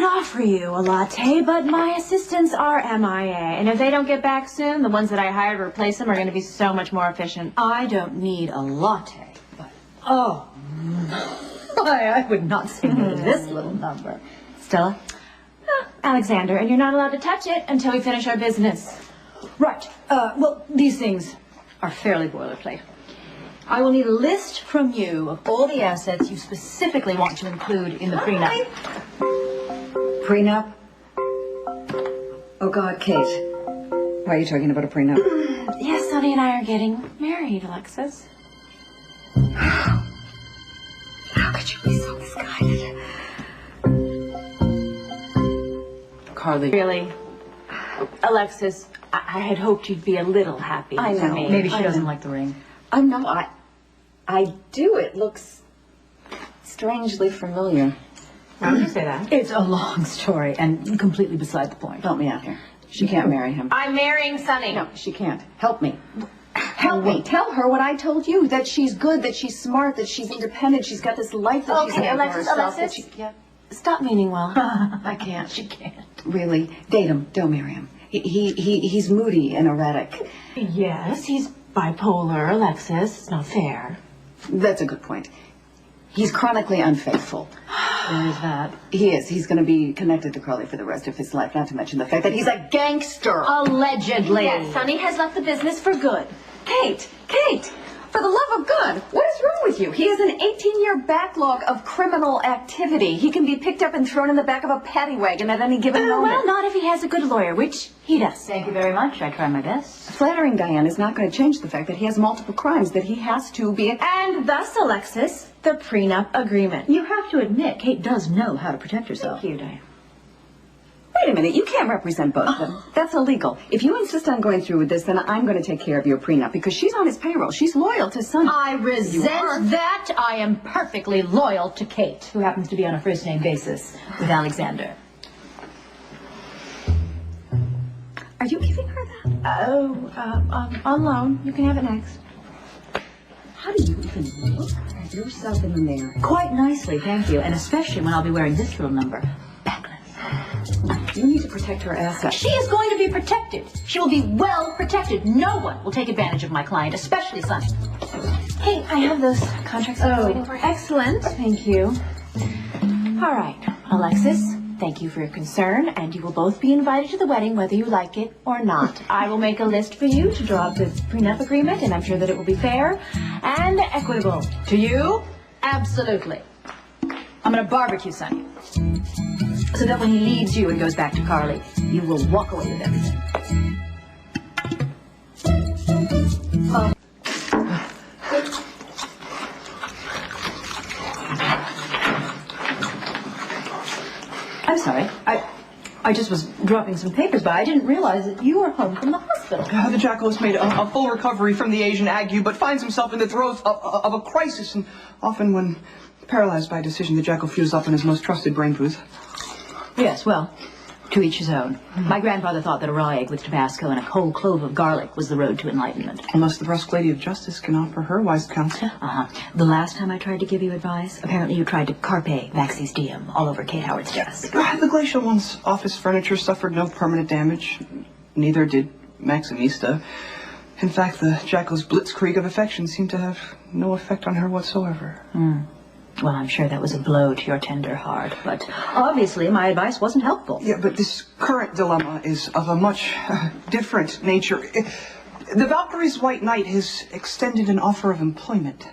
offer you a latte, but my assistants are MIA. And if they don't get back soon, the ones that I hired to replace them are going to be so much more efficient. I don't need a latte, but oh, I would not say no to this little number. Stella? Alexander, and you're not allowed to touch it until we finish our business. Right. Well, these things are fairly boilerplate. I will need a list from you of all the assets you specifically want to include in the prenup. Prenup? Oh, God, Kate. Why are you talking about a prenup? Yes, Sonny and I are getting married, Alexis. How could you be so misguided? Carly. Really? Alexis, I had hoped you'd be a little happy I know. for me. Maybe she doesn't like the ring. I know. I do. It looks strangely familiar. Why would you say that? It's a long story and completely beside the point. Help me out here. She can't marry him. I'm marrying Sonny. No, she can't. Help me. Help me. Tell her what I told you, that she's good, that she's smart, that she's independent, she's got this life that she's made for herself. Alexis, stop meaning well. I can't. She can't. Really? Date him. Don't marry him. He's moody and erratic. Yes, he's bipolar, Alexis. It's not fair. That's a good point. He's chronically unfaithful. There is that. He is. He's going to be connected to Carly for the rest of his life, not to mention the fact that he's a gangster. Allegedly. Yes, Sonny has left the business for good. Kate, for the love of God, what is wrong with you? He has an 18-year backlog of criminal activity. He can be picked up and thrown in the back of a paddy wagon at any given moment. Well, not if he has a good lawyer, which he does. Thank you very much. I try my best. Flattering Diane is not going to change the fact that he has multiple crimes that he has to be... And thus, Alexis, the prenup agreement. You have to admit, Kate does know how to protect herself. Thank you, Diane. Wait a minute, you can't represent both of them. That's illegal. If you insist on going through with this, then I'm going to take care of your prenup because she's on his payroll. She's loyal to Sonny. I resent that. I am perfectly loyal to Kate, who happens to be on a first-name basis with Alexander. Are you giving her that? On loan. You can have it next. How do you even look at yourself in the mirror? Quite nicely, thank you. And especially when I'll be wearing this little number. Backless. You need to protect her assets. She is going to be protected. She will be well protected. No one will take advantage of my client, especially Sonny. Hey, I have those contracts I was waiting for. Excellent. Thank you. All right, Alexis, thank you for your concern, and you will both be invited to the wedding whether you like it or not. I will make a list for you to draw up the prenup agreement, and I'm sure that it will be fair and equitable. To you, absolutely. I'm going to barbecue Sonny. So that when he leaves you and goes back to Carly, you will walk away with everything. I'm sorry. I just was dropping some papers by. I didn't realize that you were home from the hospital. The jackal has made a full recovery from the Asian ague, but finds himself in the throes of a crisis. And often when paralyzed by a decision, the jackal fuses up in his most trusted brain foods. Yes, well, to each his own. My grandfather thought that a raw egg with Tabasco and a whole clove of garlic was the road to enlightenment. Unless the brusque lady of justice can offer her wise counsel. The last time I tried to give you advice, apparently you tried to carpe maxis diem all over Kate Howard's desk. The glacial one's office furniture suffered no permanent damage. Neither did Maximista. In fact, the jackal's blitzkrieg of affection seemed to have no effect on her whatsoever. Well, I'm sure that was a blow to your tender heart, but obviously my advice wasn't helpful. Yeah, but this current dilemma is of a much different nature. The Valkyrie's White Knight has extended an offer of employment.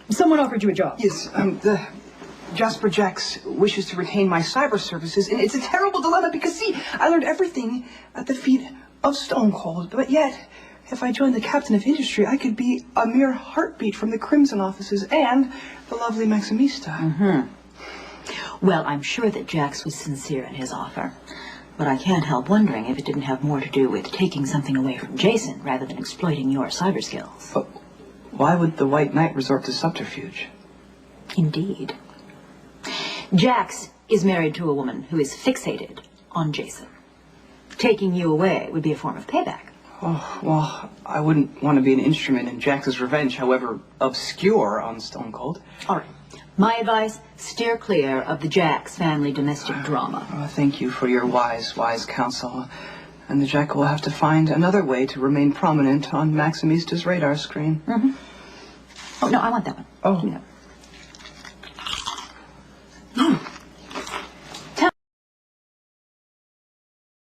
Someone offered you a job? Yes, the Jasper Jax wishes to retain my cyber services, and it's a terrible dilemma because, see, I learned everything at the feet of Stone Cold, but yet, if I joined the captain of industry, I could be a mere heartbeat from the Crimson offices and the lovely Maximista. Well, I'm sure that Jax was sincere in his offer, but I can't help wondering if it didn't have more to do with taking something away from Jason rather than exploiting your cyber skills. But why would the White Knight resort to subterfuge? Indeed. Jax is married to a woman who is fixated on Jason. Taking you away would be a form of payback. Oh, well, I wouldn't want to be an instrument in Jax's revenge, however obscure, on Stone Cold. All right. My advice, steer clear of the Jax family domestic drama. Thank you for your wise counsel. And the Jack will have to find another way to remain prominent on Maximista's radar screen. Mm-hmm. Oh, no, I want that one. Oh. Yeah.